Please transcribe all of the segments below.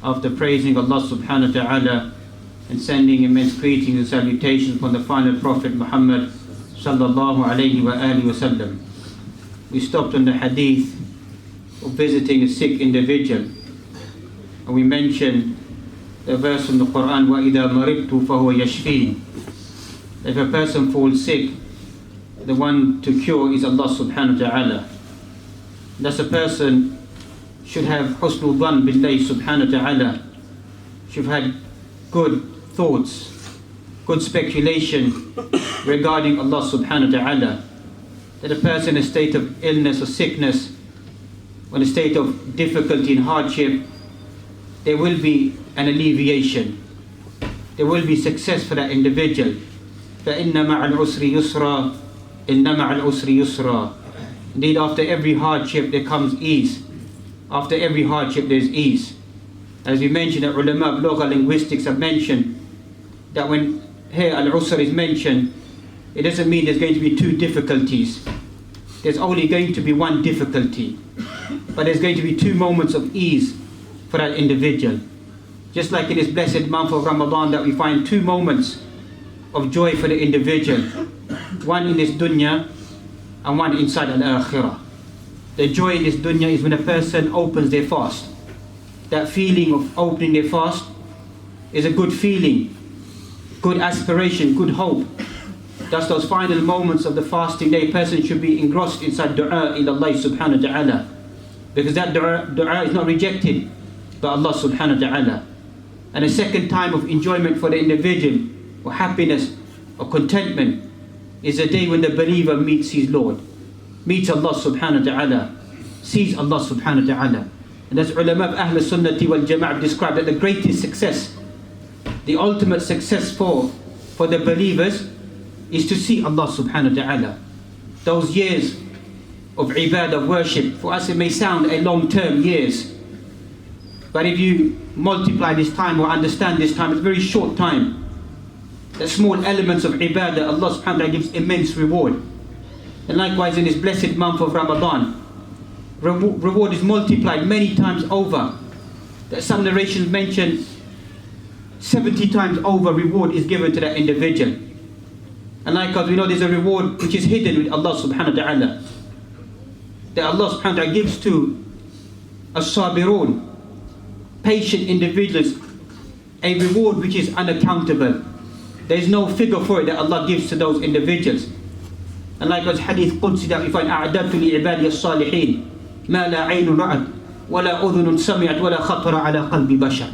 After praising Allah subhanahu wa ta'ala and sending immense greetings and salutations upon the final Prophet Muhammad sallallahu alayhi wa alihi wa sallam, we stopped on the hadith of visiting a sick individual, and we mentioned the verse from the Quran, وَإِذَا مَرِضْتُ فَهُوَ يَشْفِينَ. If a person falls sick, the one to cure is Allah subhanahu wa ta'ala. Thus a person should have husnul dhan billahi subhanahu wa ta'ala, should have had good thoughts, good speculation regarding Allah subhanahu wa ta'ala. That a person in a state of illness or sickness, or in a state of difficulty and hardship, there will be an alleviation. There will be success for that individual. فَإِنَّ مَعَ الْعُسْرِ يُسْرًا إِنَّ مَعَ الْعُسْرِ يُسْرًا. Indeed, after every hardship there comes ease. After every hardship there is ease. As we mentioned, the ulama of Lugha linguistics have mentioned that when here al-usr is mentioned, it doesn't mean there's going to be two difficulties. There's only going to be one difficulty, but there's going to be two moments of ease for that individual. Just like in this blessed month of Ramadan that we find two moments of joy for the individual, one in this dunya and one inside al-akhirah. The joy in this dunya is when a person opens their fast. That feeling of opening their fast is a good feeling, good aspiration, good hope. Thus those final moments of the fasting day, a person should be engrossed inside dua ila Allah subhanahu wa ta'ala, because that dua is not rejected by Allah subhanahu wa ta'ala. And a second time of enjoyment for the individual, or happiness, or contentment, is a day when the believer meets his Lord, meets Allah subhanahu wa ta'ala, sees Allah subhanahu wa ta'ala. And as ulama of Ahl Sunnati wal Jama'ah described that the greatest success, the ultimate success for the believers is to see Allah subhanahu wa ta'ala. Those years of ibadah, worship, for us it may sound a long-term years, but if you multiply this time or understand this time, it's a very short time. The small elements of ibadah, Allah subhanahu wa ta'ala gives immense reward. And likewise in this blessed month of Ramadan, reward is multiplied many times over. That some narrations mention 70 times over reward is given to that individual. And likewise we know there's a reward which is hidden with Allah subhanahu wa ta'ala, that Allah subhanahu wa ta'ala gives to as-sabirun, patient individuals, a reward which is unaccountable. There is no figure for it that Allah gives to those individuals. And likewise hadith Qudsi that we find, أَعْدَدْتُ لِعِبَادِيَ الصَّالِحِينَ مَا لَا عَيْنٌ رَأَتْ وَلَا أُذُنٌ سَمِعَتْ وَلَا خَطَرَ عَلَى قَلْبِ بَشَرٍ.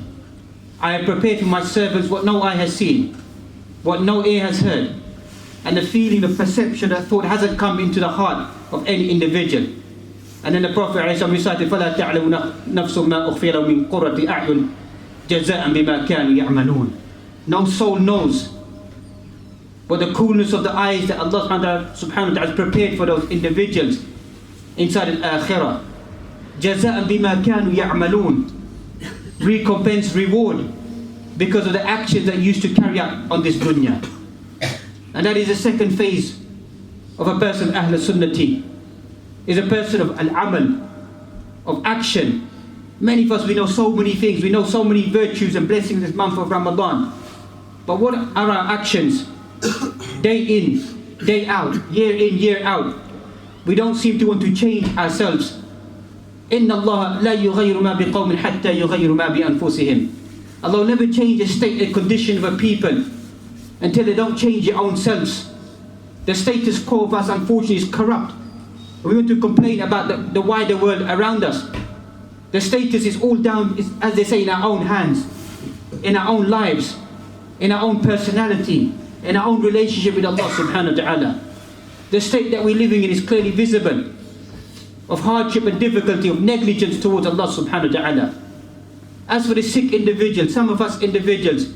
I have prepared for my servants what no eye has seen, what no ear has heard, and the feeling, the perception, the thought hasn't come into the heart of any individual. And then the Prophet recited, فَلَا تَعْلَمُ نَفْسٌ مَا أُخْفِيَ لَهُم مِّن قُرَّةِ أَعْيُنٍ جَزَاءً بِمَا كَانُوا يَعْمَلُونَ. No soul knows what the coolness of the eyes that Allah subhanahu wa ta'ala has prepared for those individuals inside al-akhirah. جَزَاءً بِمَا كَانُوا يَعْمَلُونَ. Recompense, reward, because of the actions that you used to carry out on this dunya. And that is the second phase of a person, Ahl Sunnati, is a person of al-amal, of action. Many of us, we know so many things, we know so many virtues and blessings this month of Ramadan. But what are our actions? Day in, day out, year in, year out. We don't seem to want to change ourselves. إِنَّ اللَّهَ لَا يُغَيِّرُ مَا بِقَوْمٍ حَتَّى يُغَيِّرُ مَا بِأَنفُسِهِمْ. Allah will never change the state and condition of a people until they don't change their own selves. The status quo of us, unfortunately, is corrupt. We want to complain about the wider world around us. The status is all down, as they say, in our own hands, in our own lives, in our own personality, in our own relationship with Allah subhanahu wa ta'ala. The state that we're living in is clearly visible, of hardship and difficulty, of negligence towards Allah subhanahu wa ta'ala. As for the sick individual, some of us individuals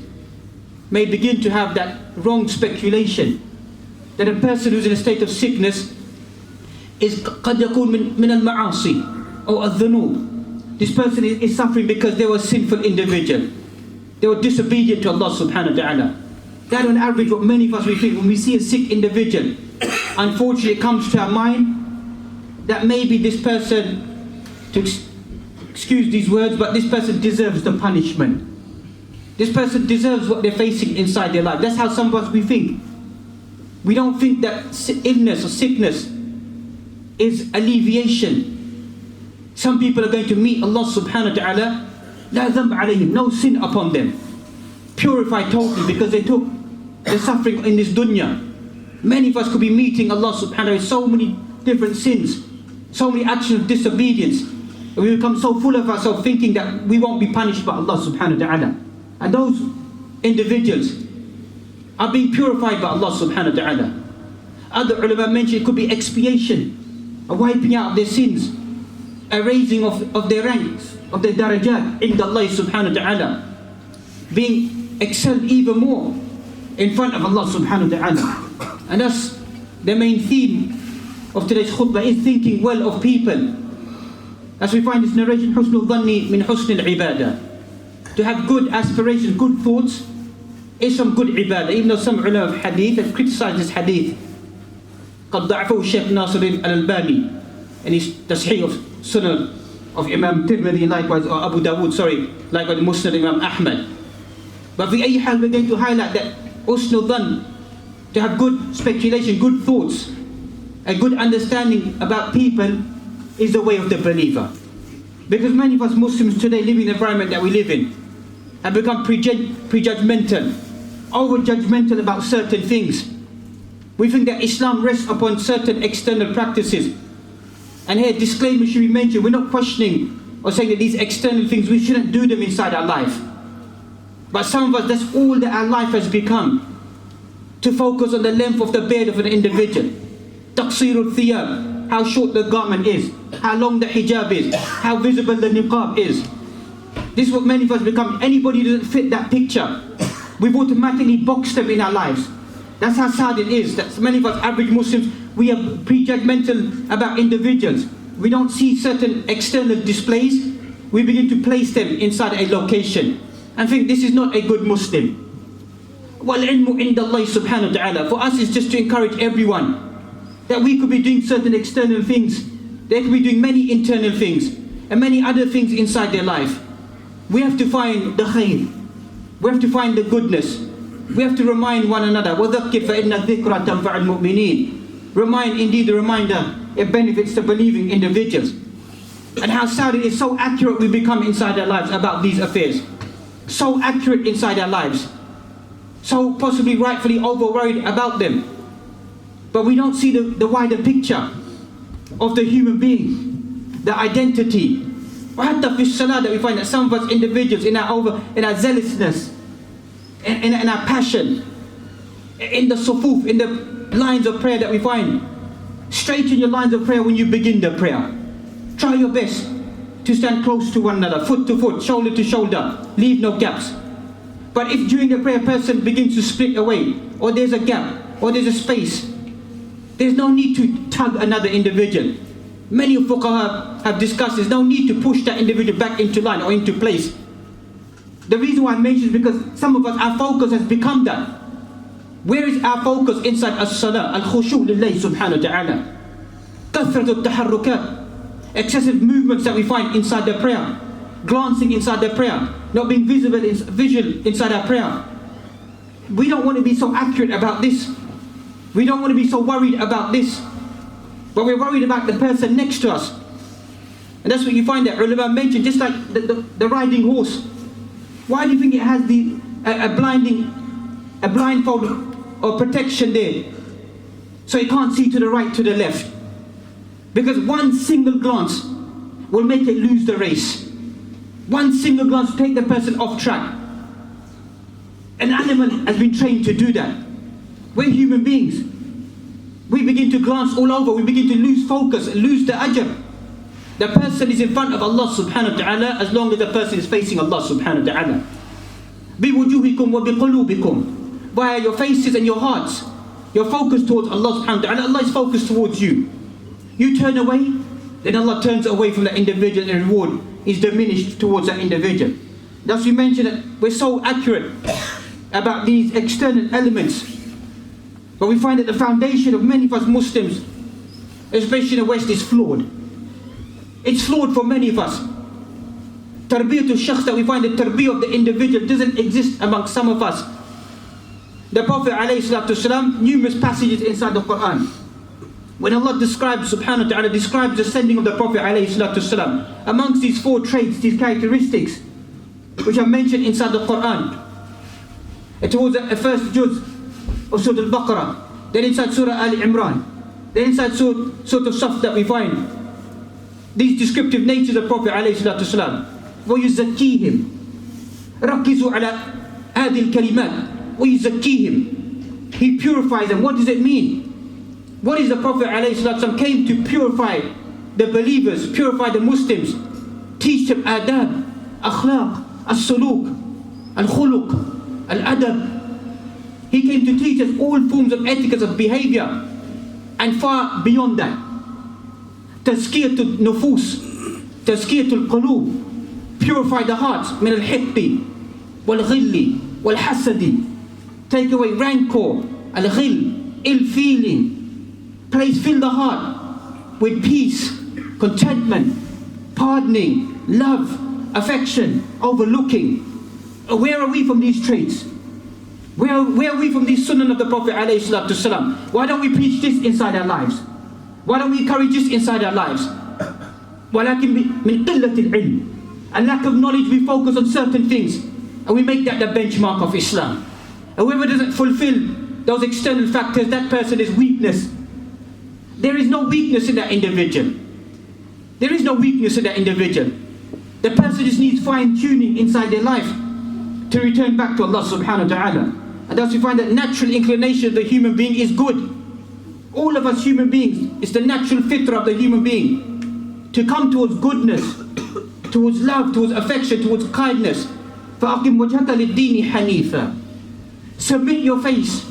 may begin to have that wrong speculation that a person who's in a state of sickness is قد يكون من المعاصي أو الذنوب. This person is suffering because they were a sinful individual. They were disobedient to Allah subhanahu wa ta'ala. That on average what many of us we think when we see a sick individual, unfortunately it comes to our mind that maybe this person, to excuse these words, but this person deserves the punishment. This person deserves what they're facing inside their life. That's how some of us we think. We don't think that illness or sickness is alleviation. Some people are going to meet Allah subhanahu wa ta'ala, la dhanb alayhim, no sin upon them, purified totally because they took the suffering in this dunya. Many of us could be meeting Allah subhanahu wa ta'ala with so many different sins, so many actions of disobedience, and we become so full of ourselves thinking that we won't be punished by Allah subhanahu wa ta'ala. And those individuals are being purified by Allah subhanahu wa ta'ala. Other ulama mentioned it could be expiation, a wiping out of their sins, a raising of their ranks, of their darajat, inda Allah subhanahu wa ta'ala, being excelled even more in front of Allah subhanahu wa ta'ala. And that's the main theme of today's khutbah, is thinking well of people. As we find this narration, husnul dhanni min husnil ibadah. To have good aspirations, good thoughts, is some good ibadah. Even though some ulama of hadith have criticized this hadith. قد ضعفه Shaykh Nasir al-Albani in his tashih of Sunnah of Imam Tirmidhi, likewise, or Abu Dawood, likewise the Musnad Imam Ahmad. But for أي حال, we're going to highlight that husnul dhann, to have good speculation, good thoughts, a good understanding about people, is the way of the believer. Because many of us Muslims today live in the environment that we live in have become prejudgmental, over-judgmental about certain things. We think that Islam rests upon certain external practices. And here, disclaimer should be mentioned, we're not questioning or saying that these external things, we shouldn't do them inside our life. But some of us, that's all that our life has become. To focus on the length of the beard of an individual. Taqsirul thiyab, how short the garment is, how long the hijab is, how visible the niqab is. This is what many of us become. Anybody who doesn't fit that picture, we've automatically boxed them in our lives. That's how sad it is, that many of us average Muslims, we are prejudgmental about individuals. We don't see certain external displays, we begin to place them inside a location and think this is not a good Muslim. وَالْعِلْمُ عِنْدَ اللَّهِ سُبْحَانَهُ وَتَعَالَى. For us, it's just to encourage everyone that we could be doing certain external things, they could be doing many internal things and many other things inside their life. We have to find the khair, we have to find the goodness, we have to remind one another. وَذَكِّرْ فَإِنَّ الذِّكْرَ تَنْفَعُ الْمُؤْمِنِينَ. Remind, indeed the reminder, it benefits the believing individuals. And how sad it is, so accurate we become inside our lives about these affairs. So accurate inside our lives. So possibly rightfully over worried about them. But we don't see the wider picture of the human being, the identity. وحتى في الصلاة, that we find that some of us individuals in our zealousness, in our passion, in the sufuf, in the lines of prayer that we find, straighten your lines of prayer when you begin the prayer. Try your best to stand close to one another, foot to foot, shoulder to shoulder, leave no gaps. But if during the prayer a person begins to split away, or there's a gap, or there's a space, there's no need to tug another individual. Many of fuqaha have discussed there's no need to push that individual back into line or into place. The reason why I mention is because some of us, our focus has become that. Where is our focus inside as-salah? Al-khushu' lillahi subhanahu wa ta'ala. Kathratu taharrukat, excessive movements that we find inside the prayer, glancing inside the prayer, not being visual inside our prayer. We don't want to be so accurate about this. We don't want to be so worried about this. But we're worried about the person next to us. And that's what you find that ulama mentioned, just like the riding horse. Why do you think it has a blindfold or protection there? So it can't see to the right, to the left. Because one single glance will make it lose the race. One single glance will take the person off track. An animal has been trained to do that. We're human beings. We begin to glance all over, we begin to lose focus, lose the ajr. The person is in front of Allah subhanahu wa ta'ala as long as the person is facing Allah subhanahu wa ta'ala. بِوُجُوهِكُمْ وَبِقُلُوبِكُمْ. Via your faces and your hearts. You're focused towards Allah subhanahu wa ta'ala. Allah is focused towards you. You turn away, then Allah turns away from that individual and reward is diminished towards that individual. Thus we mentioned that we're so accurate about these external elements. But we find that the foundation of many of us Muslims, especially in the West, is flawed. It's flawed for many of us. Tarbiyatul shakhs, that we find the tarbiyah of the individual doesn't exist amongst some of us. The Prophet ﷺ, numerous passages inside the Quran, when Allah describes, subhanahu wa ta'ala, describes the sending of the Prophet ﷺ, amongst these 4 traits, these characteristics, which are mentioned inside the Quran, towards the first juz of Surah Al-Baqarah, then inside Surah Al-Imran, then inside Surah Al-Saf, that we find these descriptive natures of Prophet ﷺ. وَيُزَكِّيهِمْ رَكِّزُوا عَلَى هَذِهِ الْكَلِمَاتِ وَيُزَكِّيهِمْ. He purifies them. What does it mean? What is the Prophet ﷺ came to purify the believers, purify the Muslims, teach them adab, akhlaq, as-suluk, al-khuluq, al-adab. He came to teach us all forms of etiquette of behavior, and far beyond that. Tazkiyatul nufus, tazkiyatul qulub, purify the hearts, min al-hiqqi, wal-ghilli, wal-hasadi. Take away rancor, al-ghil, ill feeling. Fill the heart with peace, contentment, pardoning, love, affection, overlooking. Where are we from these traits? Where are we from these sunnah of the Prophet ﷺ? Why don't we preach this inside our lives? Why don't we encourage this inside our lives? وَلَكِنْ مِنْ قِلَّةِ الْعِلْمِ. A lack of knowledge, we focus on certain things, and we make that the benchmark of Islam. And whoever doesn't fulfill those external factors, that person is weakness. There is no weakness in that individual. There is no weakness in that individual. The person just needs fine-tuning inside their life to return back to Allah subhanahu wa ta'ala. And thus we find that natural inclination of the human being is good. All of us human beings, it's the natural fitrah of the human being to come towards goodness, towards love, towards affection, towards kindness. فَأَقِمْ وَجْهَكَ لِلدِّينِ حَنِيفًا. Submit your face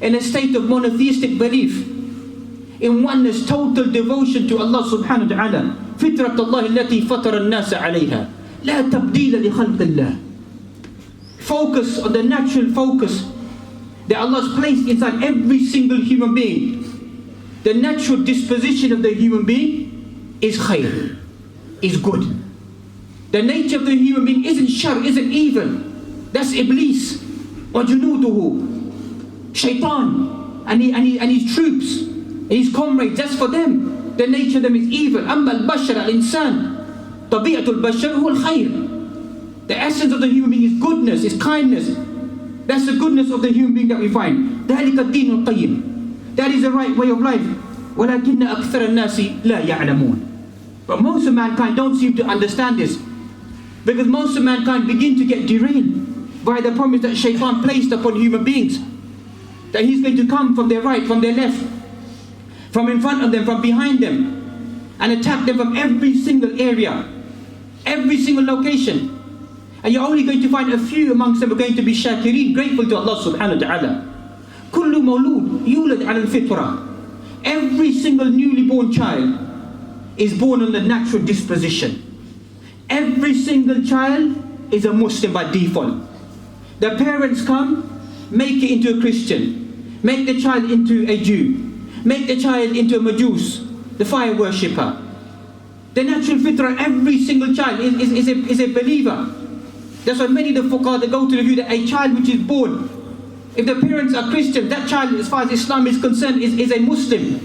in a state of monotheistic belief, in oneness, total devotion to Allah subhanahu wa ta'ala. فِطْرَةَ اللَّهِ الَّتِي فَطَرَ النَّاسَ عَلَيْهَا لَا تَبْدِيلَ لِخَلْقِ اللَّهِ. Focus on the natural focus that Allah has placed inside every single human being. The natural disposition of the human being is khair, is good. The nature of the human being isn't shar, isn't evil. That's Iblis, وَجُنُودُهُ, Shaitan, and his troops, and his comrades. That's for them. The nature of them is evil. أَمَّا الْبَشَرَ الْإِنسان طَبِيعَةُ الْبَشَرِ هُوَ الْخَيْرِ. The essence of the human being is goodness, is kindness. That's the goodness of the human being that we find. ذَلِكَ الدِّينُ الْقَيِّمِ. That is the right way of life. وَلَكِنَّ أَكْثَرَ النَّاسِ لَا يَعْلَمُونَ. But most of mankind don't seem to understand this, because most of mankind begin to get derailed by the promise that Shaitan placed upon human beings, that he's going to come from their right, from their left, from in front of them, from behind them, and attack them from every single area, every single location. And you're only going to find a few amongst them are going to be shakireen, grateful to Allah subhanahu wa ta'ala. كُلُّ مَوْلُودٍ يُولَدْ عَلَى الْفِطْرَةِ. Every single newly born child is born on the natural disposition. Every single child is a Muslim by default. The parents come, make it into a Christian, make the child into a Jew, make the child into a Majus, the fire worshipper. The natural fitrah, every single child is a believer. That's why many of the fuqaha, they go to the view that a child which is born, if the parents are Christian, that child, as far as Islam is concerned, is a Muslim,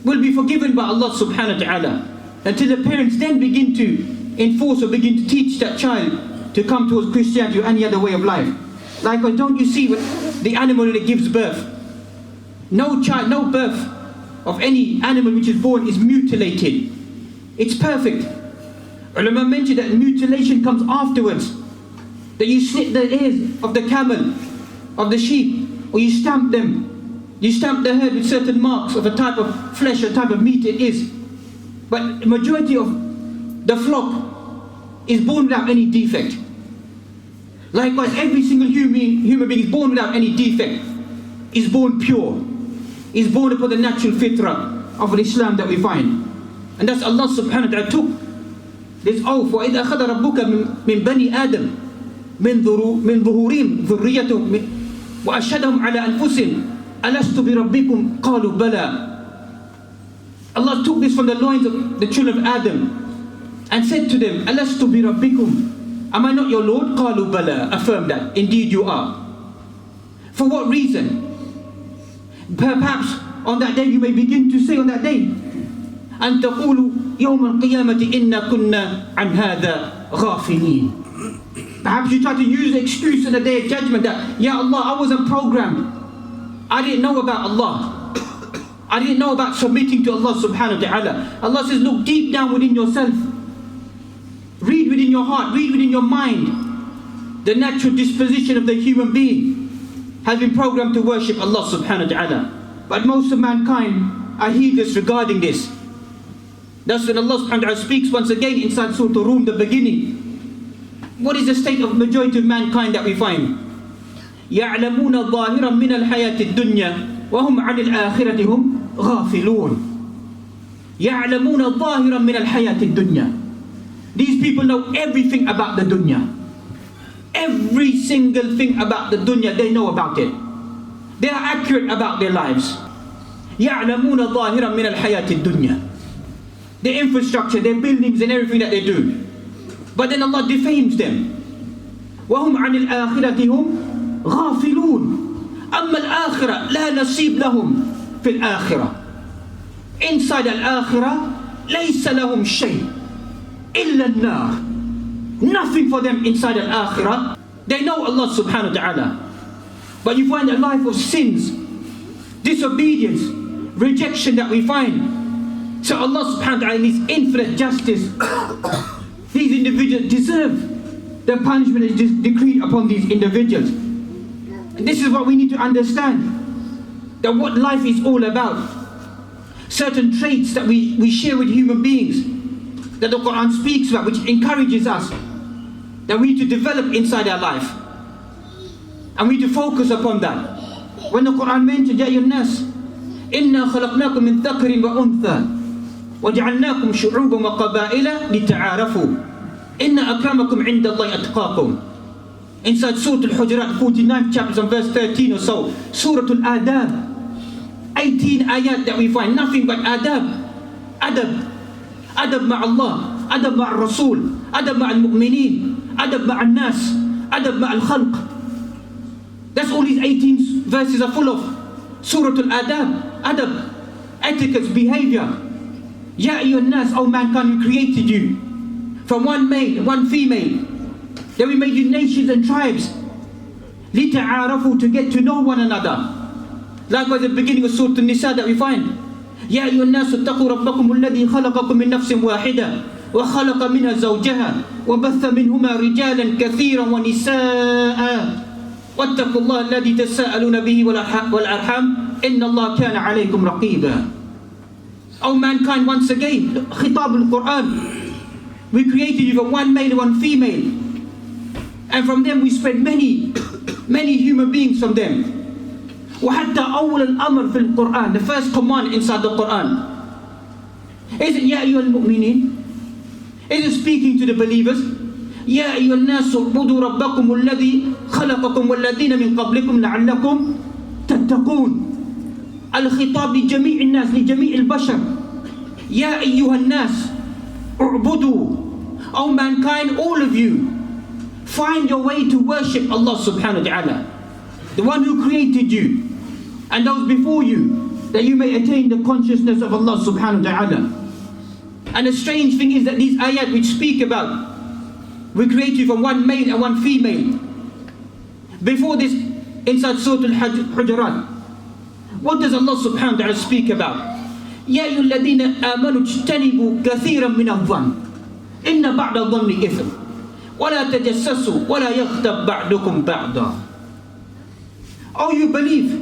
will be forgiven by Allah subhanahu wa ta'ala, until the parents then begin to enforce or begin to teach that child to come towards Christianity or any other way of life. Likewise, don't you see what the animal when it gives birth? No child, no birth of any animal which is born is mutilated. It's perfect. Ulama mentioned that mutilation comes afterwards. That you slit the ears of the camel, of the sheep, or you stamp them. You stamp the head with certain marks of a type of flesh, a type of meat it is. But the majority of the flock is born without any defect. Likewise, every single human being is born without any defect, is born pure, is born upon the natural fitrah of Islam that we find. And that's Allah subhanahu wa ta'ala took this oath. وَإِذْ أَخَذَ رَبُّكَ مِنْ بَنِي آدَمَ مِنْ ظُهُورِهِمْ ذُرِّيَّتَهُمْ وَأَشْهَدَهُمْ عَلَى أَنفُسِهِمْ أَلَسْتُ بِرَبِّكُمْ قَالُوا بَلَى. Allah took this from the loins of the children of Adam, and said to them, Alastu bi rabbikum? Am I not your Lord? Qalu bala. Affirm that. Indeed you are. For what reason? Perhaps on that day you may begin to say on that day, أن تقولوا يوم القيامة إنا كنا عن هذا غافلين. Perhaps you try to use the excuse on the day of judgment that, Ya Allah, I wasn't programmed. I didn't know about Allah. I didn't know about submitting to Allah subhanahu wa ta'ala. Allah says, look deep down within yourself. Read within your heart, read within your mind. The natural disposition of the human being has been programmed to worship Allah subhanahu wa ta'ala. But most of mankind are heedless regarding this. That's when Allah subhanahu wa ta'ala speaks once again inside Surah Rum, the beginning. What is the state of majority of mankind that we find? يَعْلَمُونَ ظَاهِرًا مِنَ الْحَيَاةِ الدُّنْيَا وَهُمْ عَنِ الْآخِرَةِ هُمْ غَافِلُونَ. يَعْلَمُونَ ظَاهِرًا مِنَ الْحَيَاةِ الدُّنْيَا. These people know everything about the dunya. Every single thing about the dunya, they know about it. They are accurate about their lives. يَعْلَمُونَ ظَاهِرًا مِنَ الْحَيَاةِ الدُّنْيَا. Their infrastructure, their buildings and everything that they do. But then Allah defames them. وَهُمْ عَنِ الْآخِرَةِ هُمْ غَافِلُونَ. أَمَّا الْآخِرَةِ لَا نَصِيبَ لَهُمْ فِي الْآخِرَةِ. Inside al-akhirah, لَيْسَ لَهُمْ شَيْءٍ إِلَّا النَّارِ. Nothing for them inside al-akhirah. They know Allah subhanahu wa ta'ala. But you find a life of sins, disobedience, rejection that we find. So Allah subhanahu wa ta'ala in His infinite justice, these individuals deserve the punishment that is decreed upon these individuals. And this is what we need to understand, that what life is all about. Certain traits that we share with human beings, that the Quran speaks about, which encourages us, that we need to develop inside our life. And we need to focus upon that. When the Quran mentioned, يَا أَيُّهَا النَّاسِ إِنَّا خَلَقْنَاكُم مِّن ذَكَرٍ وَأُنثَىٰ وَجَعَلْنَاكُمْ شُعُوبًا وَقَبَائِلَ لِتَعَارَفُوا إِنَّ أَكْرَمَكُمْ عِنْدَ اللَّهِ أَتْقَاكُمْ. Inside Surah Al-Hujurat, 49 chapters and verse 13 or so. Surah Al-Adab, 18 ayat that we find, nothing but adab. Adab. Adab ma'Allah, adab ma'al-Rasul, adab ma'al-Mu'mineen, adab ma'al-Nas, adab ma'al-Khalq. That's all these 18 verses are full of. Surah Al-Adab, adab, etiquette, behavior. Ya ayyuhan nas, O mankind, we created you from one male, one female. Then we made you nations and tribes. لِتَعَارَفُوا, to get to know one another. Likewise at the beginning of Surah An-Nisa that we find. يَا أَيُّهَا النَّاسُ اتَّقُوا رَبَّكُمُ الَّذِي خَلَقَكُم مِّن نَّفْسٍ وَاحِدَةٍ وَخَلَقَ مِنْهَا زَوْجَهَا وَبَثَّ مِنْهُمَا رِجَالًا كَثِيرًا وَنِسَاءً وَاتَّقُوا اللَّهَ الَّذِي تَسَاءَلُونَ بِهِ وَالْأَرْحَامَ إِنَّ اللَّهَ كَانَ عَلَيْكُمْ رَقِيبًا. O mankind, once again, Khitab al-Quran, we created you from one male and one female. And from them we spread many human beings from them. وَحَتَّى أَوْلَ الْأَمْرِ فِي الْقُرْآنِ, the first command inside the Quran. Is it يَا أَيُّهَا الْمُؤْمِنِينَ? Is it speaking to the believers? يَا أَيُّهَا النَّاسُ اعْبُدُوا رَبَّكُمُ الَّذِي خَلَقَكُمْ وَالَّذِينَ مِنْ قَبْلِكُمْ لَعَلَّكُمْ تَتَّقُونَ. الخطاب لجميع الناس, لجميع البشر. يَا أَيُّهَا النَّاسِ اعْبُدُوا. O mankind, all of you, find your way to worship Allah subhanahu wa ta'ala, the one who created you and those before you, that you may attain the consciousness of Allah subhanahu wa ta'ala. And the strange thing is that these ayat which speak about we created you from one male and one female, before this inside Surah Al-Hujurat, what does Allah subhanahu wa ta'ala speak about? يَا أَيُّهَا الَّذِينَ آمَنُوا اجْتَنِبُوا كَثِيرًا مِنَ الظَّنِّ إِنَّ بَعْضَ الظَّنِّ إِثْمٌ وَلَا تَجَسَّسُوا وَلَا يَغْتَبْ بَعْضُكُمْ بَعْضًا. Oh, you believe,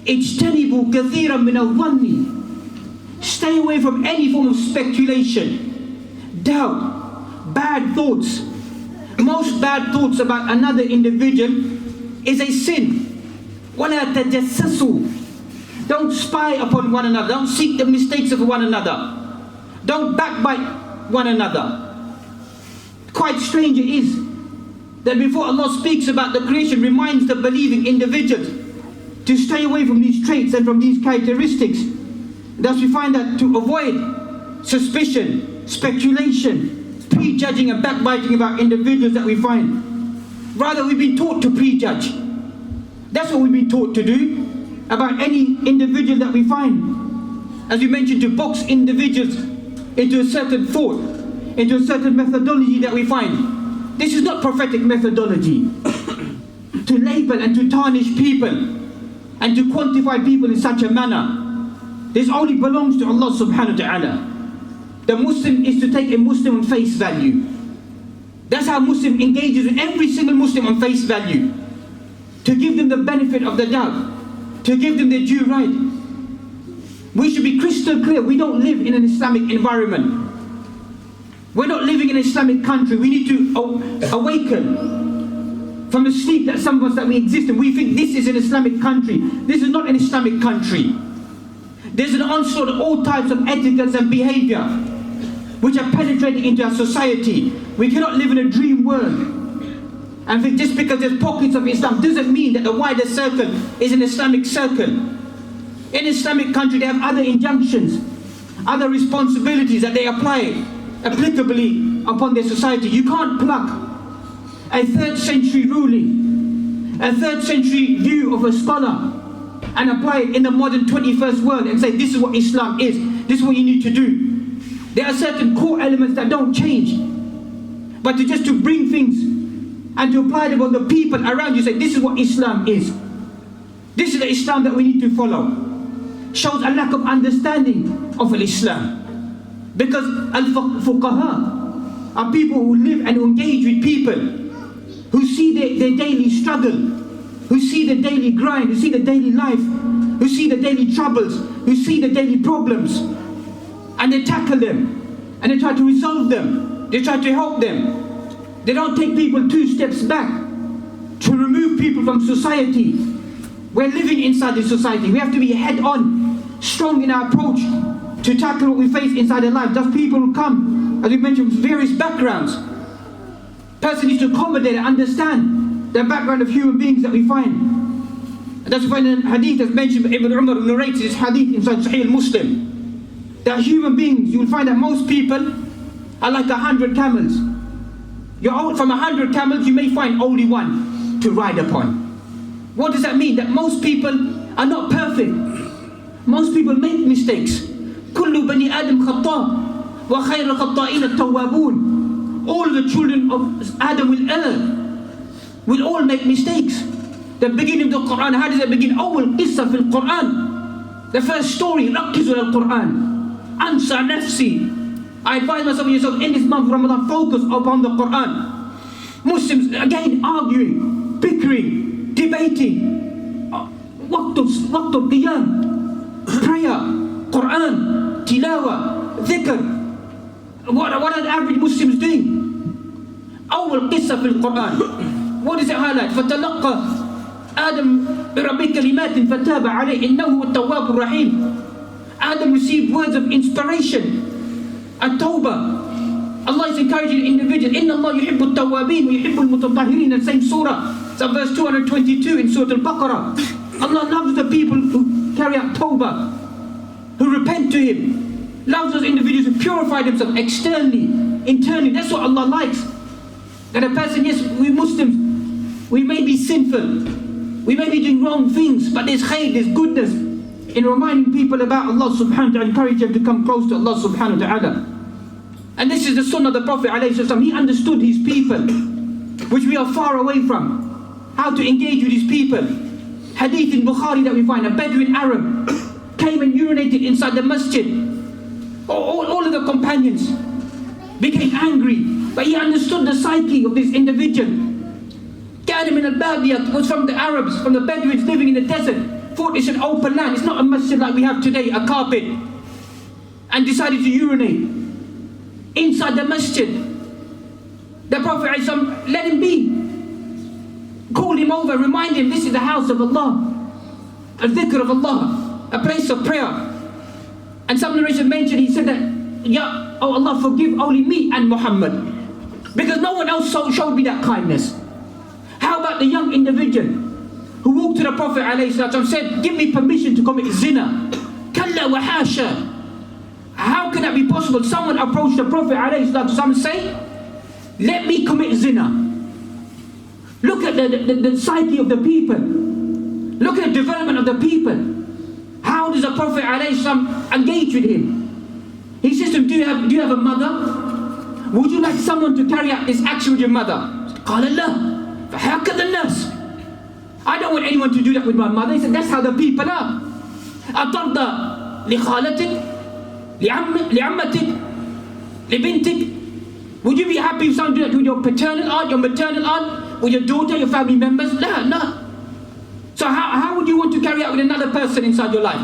اجْتَنِبُوا كَثِيرًا مِنَ الظَّنِّ, stay away from any form of speculation, doubt, bad thoughts. Most bad thoughts about another individual is a sin. وَلَا تَجَسَّسُوا, don't spy upon one another, don't seek the mistakes of one another, don't backbite one another. Quite strange it is that before Allah speaks about the creation, reminds the believing individuals to stay away from these traits and from these characteristics. Thus we find that to avoid suspicion, speculation, prejudging and backbiting about individuals that we find. Rather, we've been taught to prejudge. That's what we've been taught to do about any individual that we find. As we mentioned, to box individuals into a certain thought, into a certain methodology that we find. This is not prophetic methodology. To label and to tarnish people and to quantify people in such a manner, this only belongs to Allah subhanahu wa ta'ala. The Muslim is to take a Muslim on face value. That's how Muslim engages with every single Muslim on face value. To give them the benefit of the doubt, to give them their due right. We should be crystal clear, we don't live in an Islamic environment. We're not living in an Islamic country. We need to awaken from the sleep that some of us that we exist in. We think this is an Islamic country. This is not an Islamic country. There's an onslaught of all types of etiquettes and behavior which are penetrating into our society. We cannot live in a dream world and think just because there's pockets of Islam doesn't mean that the wider circle is an Islamic circle. In Islamic country they have other injunctions, other responsibilities that they apply applicably upon their society. You can't pluck a 3rd century ruling, a 3rd century view of a scholar and apply it in the modern 21st world and say this is what Islam is, this is what you need to do. There are certain core elements that don't change, but to bring things and to apply them on the people around you, say this is what Islam is, this is the Islam that we need to follow, shows a lack of understanding of Islam. Because al-fuqaha are people who live and engage with people who see their daily struggle, who see the daily grind, who see the daily life, who see the daily troubles, who see the daily problems, and they tackle them and they try to resolve them, they try to help them. They don't take people 2 steps back to remove people from society. We're living inside this society. We have to be head on, strong in our approach to tackle what we face inside their life. Those people who come, as we mentioned, from various backgrounds. Person needs to accommodate and understand the background of human beings that we find. And that's why in hadith as mentioned, Ibn Umar narrates this hadith inside Sahih Muslim. That human beings, you will find that most people are like 100 camels. From 100 camels, you may find only one to ride upon. What does that mean? That most people are not perfect. Most people make mistakes. كل بني آدم خطاء وخير الخطائين التوابون. All the children of Adam will err, will all make mistakes. The beginning of the Quran, how does it begin? أول قصة في القرآن. The first story, ركزوا على القرآن. أنسى نفسي. I advise myself and yourself in this month of Ramadan, focus upon the Quran. Muslims again arguing, bickering, debating. Waqt qiyam, prayer, Quran, tilawa, dhikr. What are the average Muslims doing? أول قصة في القرآن. What does it highlight? فتلقى آدم بربي كلمات فتاب عليه إنه هو التواب الرحيم. Adam received words of inspiration. At-Tawbah. Allah is encouraging the individual. Inna Allah yuhibbu at-tawwabin wa yuhibbu al-mutatahhirin. In the same surah. So verse 222 in Surah Al-Baqarah. Allah loves the people who carry out Tawbah, who repent to Him. Loves those individuals who purify themselves externally, internally. That's what Allah likes. That a person, yes, we Muslims, we may be sinful, we may be doing wrong things, but there's khair, there's goodness in reminding people about Allah subhanahu wa ta'ala, encourage them to come close to Allah subhanahu wa ta'ala. And this is the sunnah of the Prophet alayhi salam. He understood his people, which we are far away from. How to engage with his people. Hadith in Bukhari that we find, a Bedouin Arab came and urinated inside the masjid. All of the companions became angry, but he understood the psyche of this individual. Qadim min al-Badiyat was from the Arabs, from the Bedouins living in the desert. Thought it's an open land, it's not a masjid like we have today, a carpet, and decided to urinate inside the masjid. The Prophet ﷺ let him be, called him over, reminded him this is the house of Allah, a dhikr of Allah, a place of prayer. And some narration mentioned, he said that, Ya, oh Allah, forgive only me and Muhammad, because no one else showed me that kindness. How about the young individual who walked to the Prophet ﷺ and said, give me permission to commit zina? Kalla wa hasha. How can that be possible? Someone approached the Prophet ﷺ and say, let me commit zina. Look at the psyche of the people. Look at the development of the people. How does the Prophet ﷺ engage with him? He says to him, do you have a mother? Would you like someone to carry out this action with your mother? قال لا فهكذا الناس. I don't want anyone to do that with my mother. He said, that's how the people are. أترضى لخالتك لعمتك لبنتك? Would you be happy if someone do that with your paternal aunt, your maternal aunt, with your daughter, your family members? No. So how would you want to carry out with another person inside your life?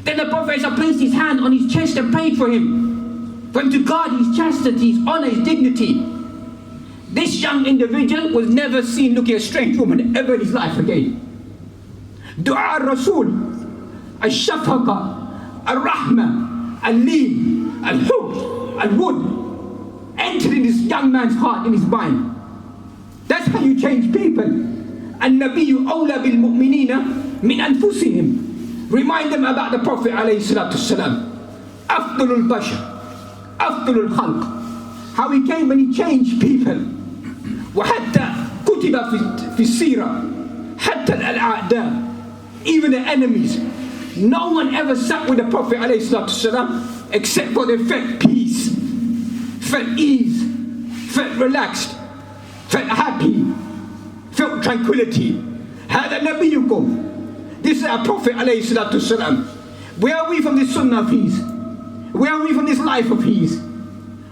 Then the Prophet placed his hand on his chest and prayed for him to guard his chastity, his honor, his dignity. This young individual was never seen looking at a strange woman ever in his life again. Dua al-Rasul, al-Shafaqa, al-Rahma, al-Leen, al-Hub, al-Wud entered in this young man's heart, in his mind. That's how you change people. An-Nabiyyu awla bil-mu'minina min anfusihim. Remind them about the Prophet alayhi salatu salam. Afdalul bashar, afdalul khalq. How he came and he changed people. وحتى كتب في السيرة حتى الأعداء, even the enemies, no one ever sat with the Prophet ﷺ except for they felt peace, felt ease, felt relaxed, felt happy, felt tranquility. هذا نبيكم. This is our Prophet ﷺ. Where are we from this sunnah of his? Where are we from this life of his?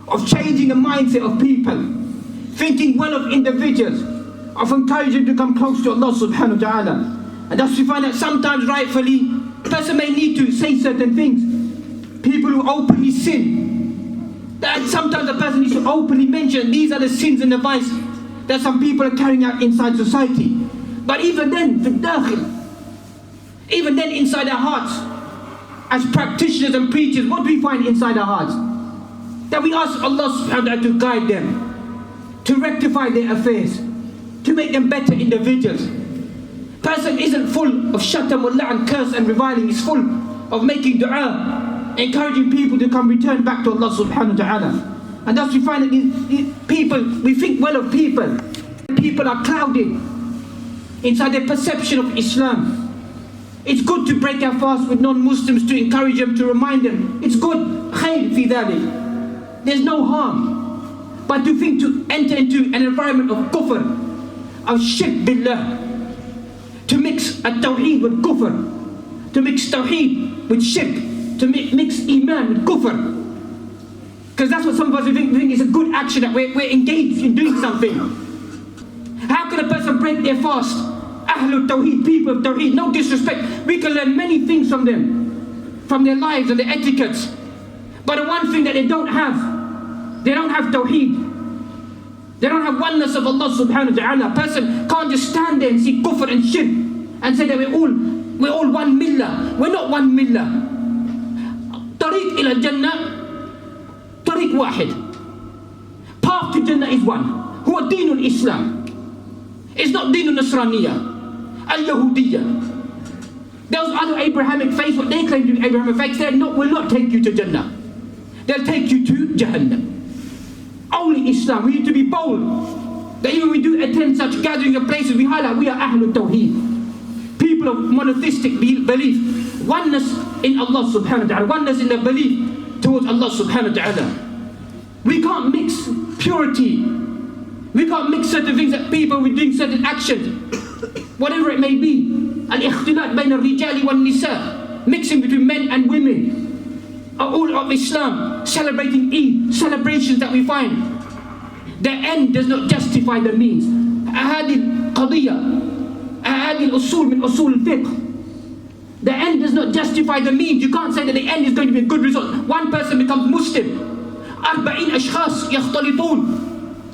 Of changing the mindset of people, thinking well of individuals, of encouraging to come close to Allah subhanahu wa ta'ala. And thus we find that sometimes rightfully, a person may need to say certain things. People who openly sin, that sometimes a person needs to openly mention these are the sins and the vice that some people are carrying out inside society. But even then, even then inside our hearts, as practitioners and preachers, what do we find inside our hearts? That we ask Allah subhanahu wa ta'ala to guide them, to rectify their affairs, to make them better individuals. Person isn't full of shatam wa la'an, curse and reviling. He's full of making dua, encouraging people to come return back to Allah subhanahu wa ta'ala. And thus we find that these people, we think well of people. People are clouded inside their perception of Islam. It's good to break our fast with non-Muslims, to encourage them, to remind them. It's good. Khair fi dhalik. There's no harm. But to think to enter into an environment of kufr, of shirk billah, to mix at-tawheed with kufr, to mix tawheed with shirk, to mix iman with kufr. Because that's what some of us think is a good action, that we're engaged in doing something. How can a person break their fast? Ahlul Tawheed, people of Tawheed, no disrespect. We can learn many things from them, from their lives and their etiquettes. But the one thing that they don't have Tawheed. They don't have oneness of Allah subhanahu wa ta'ala. A person can't just stand there and see kufr and shirk and say that we're all one millah. We're not one millah. Tariq ila Jannah, tariq wahid. Path to Jannah is one. Huwa deenul Islam. It's not deenul Nasraniyah, al-Yahudiyah. Those other Abrahamic faiths, what they claim to be Abrahamic faiths, will not take you to Jannah. They'll take you to Jahannam. Only Islam. We need to be bold. That even when we do attend such gatherings and places, we highlight we are Ahlul Tawheed, people of monotheistic belief, oneness in Allah subhanahu wa ta'ala, oneness in the belief towards Allah subhanahu wa ta'ala. We can't mix purity. We can't mix certain things that people with doing certain actions, whatever it may be. Al-ikhtilat bayna al-rijali wal-nisa, mixing between men and women. All of Islam, celebrating Eid, celebrations that we find. The end does not justify the means. هذه القضية, هذه الأصول من أصول الفقه. The end does not justify the means. You can't say that the end is going to be a good result. One person becomes Muslim. 40 أشخاص يختلطون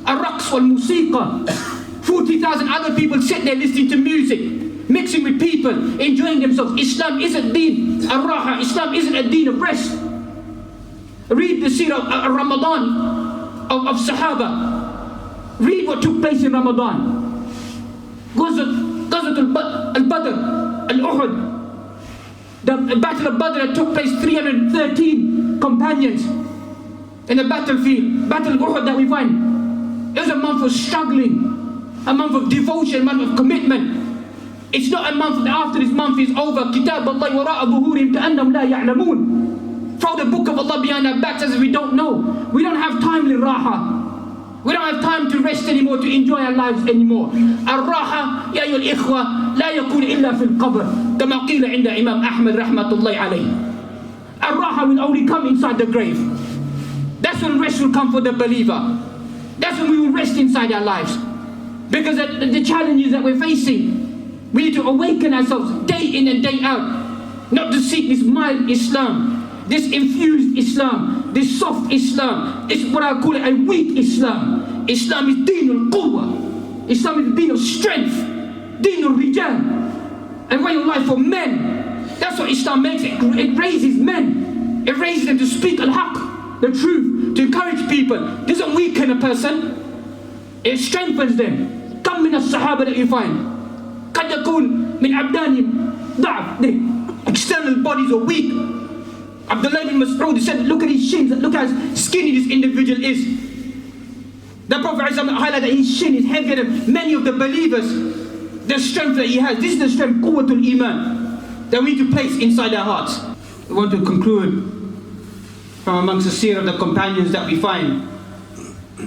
الرقص والموسيقى. 40,000 other people sit there listening to music, mixing with people, enjoying themselves. Islam isn't deen al-raha. Islam isn't a deen of rest. Read the seerah of Ramadan of Sahaba. Read what took place in Ramadan. Ghazwat al-Badr, al-Uhud. The Battle of Badr that took place, 313 companions in the battlefield. Battle of Uhud that we find, it was a month of struggling, a month of devotion, a month of commitment. It's not a month that after this month is over, Kitab Allah wara'a dhuhurim ka'annahum la ya'lamun. Throw the book of Allah behind our backs as if we don't know. We don't have time liraha. We don't have time to rest anymore, to enjoy our lives anymore. Ar-raha, ya ayyuhal ikhwa, la yakun illa fil qabr. Kama qila inda Imam Ahmad rahmatullahi alayhi. Ar-raha will only come inside the grave. That's when rest will come for the believer. That's when we will rest inside our lives. Because the challenges that we're facing, we need to awaken ourselves day in and day out. Not to seek this mild Islam, this infused Islam, this soft Islam. It's what I call it, a weak Islam. Islam is deen al-quwwah. Islam is deen of strength, deen al-rijal, a way of life for men. That's what Islam makes it. It raises men. It raises them to speak al-haq, the truth, to encourage people. It doesn't weaken a person. It strengthens them. Come min as-sahaba that you find. قد يكون من أبدانهم ضعف. The external bodies are weak. Abdullah ibn Mas'ud said, look at his shins, look how skinny this individual is. The Prophet highlighted that his shin is heavier than many of the believers. The strength that he has, this is the strength, quwwatul iman, that we need to place inside our hearts. We want to conclude from amongst the seerah of the companions that we find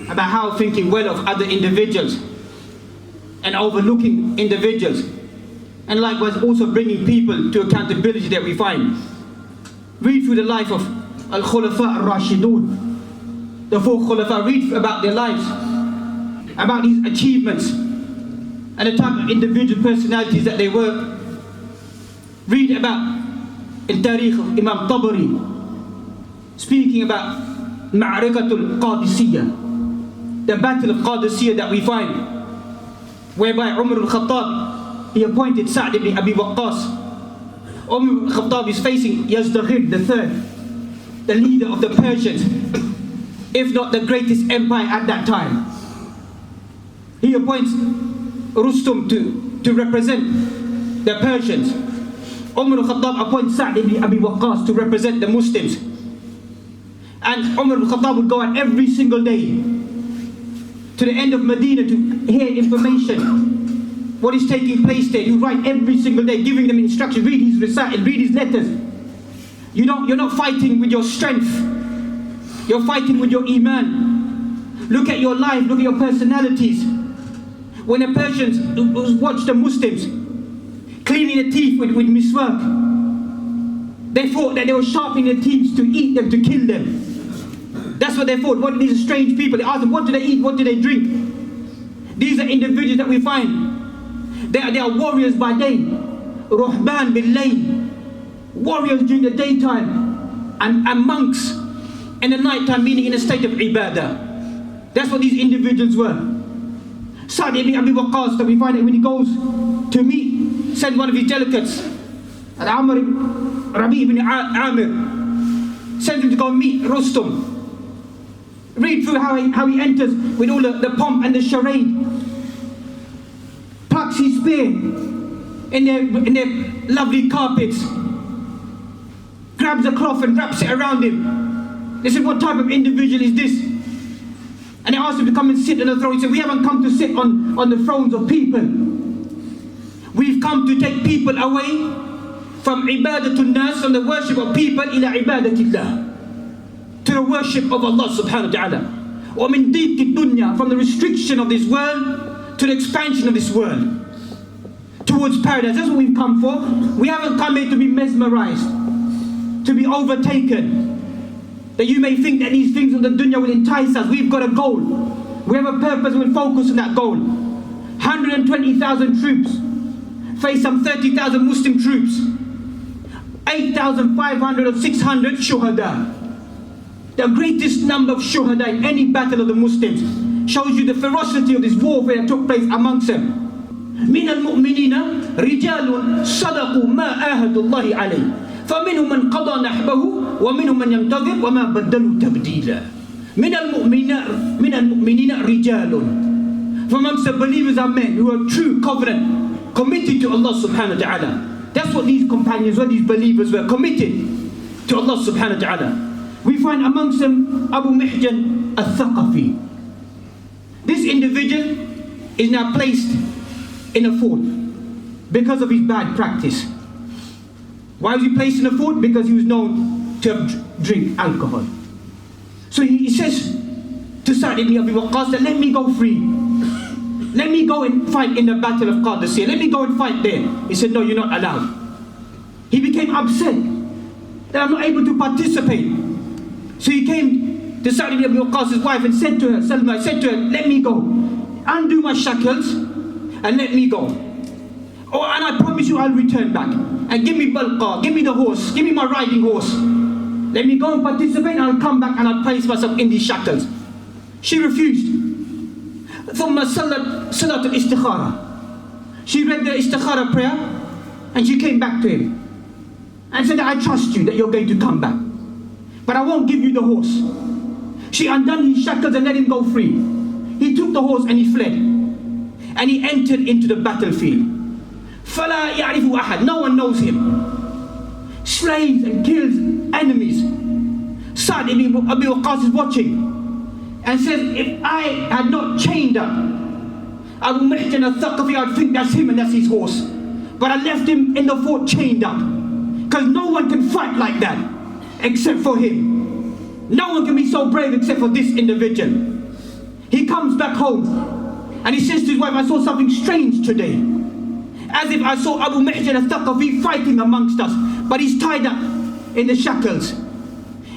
about how thinking well of other individuals and overlooking individuals, and likewise also bringing people to accountability that we find. Read through the life of Al-Khulafa Ar-Rashidun, the 4 Khulafa. Read about their lives, about these achievements and the type of individual personalities that they were. Read about in Tariq of Imam Tabari, speaking about Ma'arikatul Qadisiyah, the battle of Qadisiyah that we find, whereby Umar al-Khattab, he appointed Sa'd ibn Abi Waqqas. Umar al-Khattab is facing Yazdaghir III, the leader of the Persians, if not the greatest empire at that time. He appoints Rustum to represent the Persians. Umar al-Khattab appoints Sa'd ibn Abi Waqqas to represent the Muslims. And Umar al-Khattab would go out every single day to the end of Medina to hear information, what is taking place there. You write every single day, giving them instructions. Read his recital, read his letters. You're not fighting with your strength. You're fighting with your iman. Look at your life, look at your personalities. When the Persians watched the Muslims cleaning their teeth with miswak, they thought that they were sharpening their teeth to eat them, to kill them. That's what they thought. What are these strange people? They asked them, what do they eat? What do they drink? These are individuals that we find. They are warriors by day. Ruhban bil-layl. Warriors during the daytime. And monks in the nighttime, meaning in a state of ibadah. That's what these individuals were. Sa'd ibn Abi Waqqas, that we find that when he goes to meet, send one of his delegates, Rabi ibn Amir, sends him to go meet Rustum. Read through how he enters with all the pomp and the charade. Plucks his spear in their lovely carpets. Grabs a cloth and wraps it around him. They said, what type of individual is this? And they asked him to come and sit on the throne. He said, we haven't come to sit on the thrones of people. We've come to take people away from ibadatul nas, from the worship of people, ila ibadatillah, to the worship of Allah subhanahu wa ta'ala. Or min diqi dunya, from the restriction of this world to the expansion of this world towards paradise. That's what we've come for. We haven't come here to be mesmerized, to be overtaken, that you may think that these things of the dunya will entice us. We've got a goal. We have a purpose. We'll focus on that goal. 120,000 troops face some 30,000 Muslim troops. 8,500 or 600 shuhada. The greatest number of shuhada in any battle of the Muslims. Shows you the ferocity of this warfare that took place amongst them. من المؤمنين رجال صدقوا ما آهدوا الله عليه فمنهم من قضى نحبه ومنهم من ينتظر وما بدلوا تبديلا. من المؤمنين رجال. From amongst the believers are men who are true covenant, committed to Allah subhanahu wa ta'ala. That's what these companions were, these believers were, committed to Allah subhanahu wa ta'ala. We find amongst them Abu Mihjan al-Thaqafi. This individual is now placed in a fort because of his bad practice. Why was he placed in a fort? Because he was known to drink alcohol. So he says to Sa'd ibn Abi Waqqas that let me go free. Let me go and fight in the battle of Qadisiyah. Let me go and fight there. He said, no, you're not allowed. He became upset that I'm not able to participate. So he came to Sa'd ibn Abi Waqqas' wife and said to her, Salma, said to her, let me go. Undo my shackles and let me go. Oh, and I promise you I'll return back. And give me balqa, give me the horse, give me my riding horse. Let me go and participate and I'll come back and I'll place myself in these shackles. She refused. ثم صلت صلاة الاستخارة. She read the istikhara prayer and she came back to him and said, I trust you that you're going to come back, but I won't give you the horse. She undone his shackles and let him go free. He took the horse and he fled. And he entered into the battlefield. فَلَا يَعْرِفُ أَحَدٍ. No one knows him. Slays and kills enemies. Sa'd ibn Abi Waqqas is watching and says, if I had not chained up Abu Mihjan al-Thaqafi, I'd think that's him and that's his horse. But I left him in the fort chained up. Because no one can fight like that except for him. No one can be so brave except for this individual. He comes back home and he says to his wife, I saw something strange today. As if I saw Abu Mihjan al-Thaqafi fighting amongst us, but he's tied up in the shackles.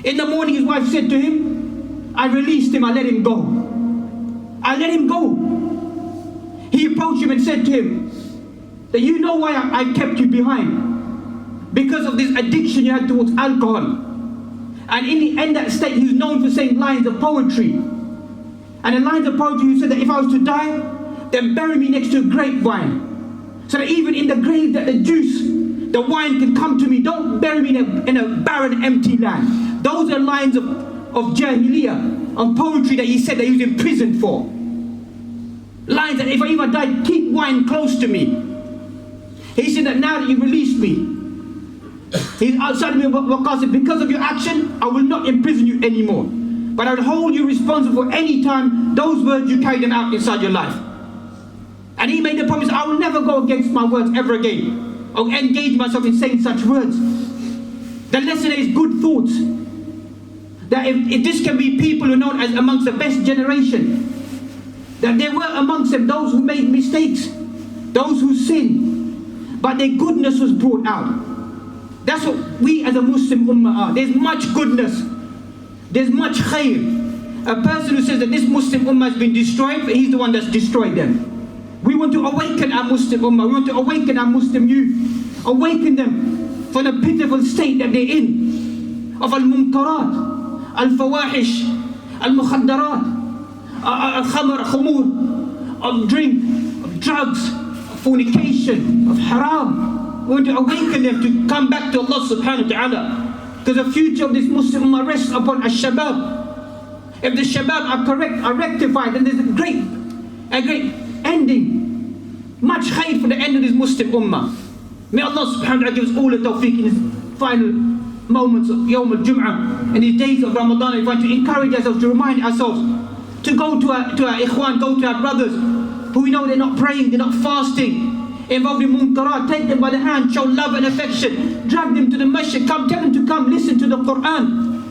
In the morning his wife said to him, I released him, I let him go. I let him go. He approached him and said to him, that you know why I kept you behind? Because of this addiction you had towards alcohol. And in that state he was known for saying lines of poetry. And in lines of poetry he said that if I was to die, then bury me next to a grapevine. So that even in the grave that the juice, the wine can come to me. Don't bury me in a barren, empty land. Those are lines of Jahiliyyah, of poetry that he said that he was imprisoned for. Lines that if I ever die, keep wine close to me. He said that now that you've released me, he's outside me, because of your action, I will not imprison you anymore. But I will hold you responsible for any time those words you carry them out inside your life. And he made the promise, I will never go against my words ever again, or engage myself in saying such words. The lesson is good thoughts. That if this can be people who are known as amongst the best generation, that there were amongst them those who made mistakes, those who sinned, but their goodness was brought out. That's what we as a Muslim ummah are. There's much goodness, there's much khair. A person who says that this Muslim ummah has been destroyed, he's the one that's destroyed them. We want to awaken our Muslim ummah, we want to awaken our Muslim youth, awaken them from the pitiful state that they're in, of al-munkarat, al-fawahish, al-mukhaddarat, al-khamr, khumur, of drink, of drugs, of fornication, of haram. We want to awaken them to come back to Allah subhanahu wa ta'ala. Because the future of this Muslim ummah rests upon al-shabab. If the shabab are correct, are rectified, then there's a great ending. Much khair for the end of this Muslim ummah. May Allah subhanahu wa ta'ala give us all the tawfiq in his final moments of Yawm al-Jum'ah, in these days of Ramadan. We want to encourage ourselves, to remind ourselves, to go to our ikhwan, go to our brothers who we know they're not praying, they're not fasting, involved in munkarat. Take them by the hand, show love and affection, drag them to the masjid, tell them to come listen to the Quran.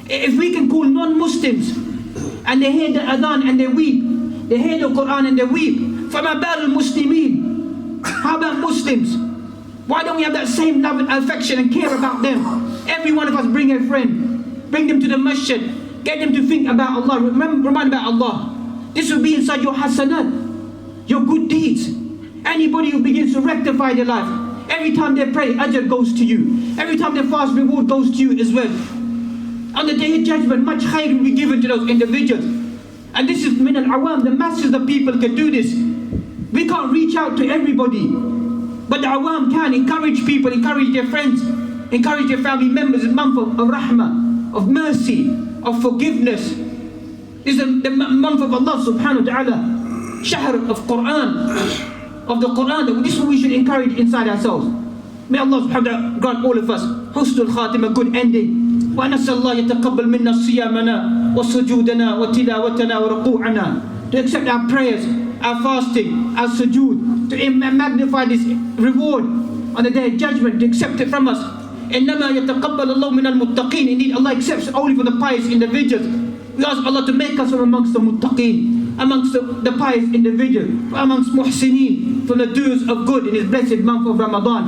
If we can call non-Muslims and they hear the adhan and they weep, they hear the Quran and they weep, فَمَا بَالُ الْمُسْلِمِينَ. How about Muslims? Why don't we have that same love and affection and care about them? Every one of us bring a friend, bring them to the masjid, get them to think about Allah, remind about Allah. This will be inside your hasanat, your good deeds. Anybody who begins to rectify their life, every time they pray, ajr goes to you. Every time they fast, reward goes to you as well. On the day of judgment, much khair will be given to those individuals. And this is min al-awam, the masses of people can do this. We can't reach out to everybody, but the awam can encourage people, encourage their friends, encourage their family members. It's a month of rahmah, of mercy, of forgiveness. This is the month of Allah subhanahu wa ta'ala, shahr of Quran, of the Quran. This is what we should encourage inside ourselves. May Allah subhanahu wa ta'ala grant all of us husnul khatima, good ending. ونسأل الله يتقبل منا صيامنا وسجودنا وتلاوتنا وركوعنا, to accept our prayers, our fasting, our sujood, to magnify this reward on the day of judgment, to accept it from us. إنما يتقبل الله من المتقين. Indeed, Allah accepts only for the pious individuals. We ask Allah to make us from amongst the muttaqeen, amongst the pious individuals, amongst muhsineen, from the doers of good in His blessed month of Ramadan.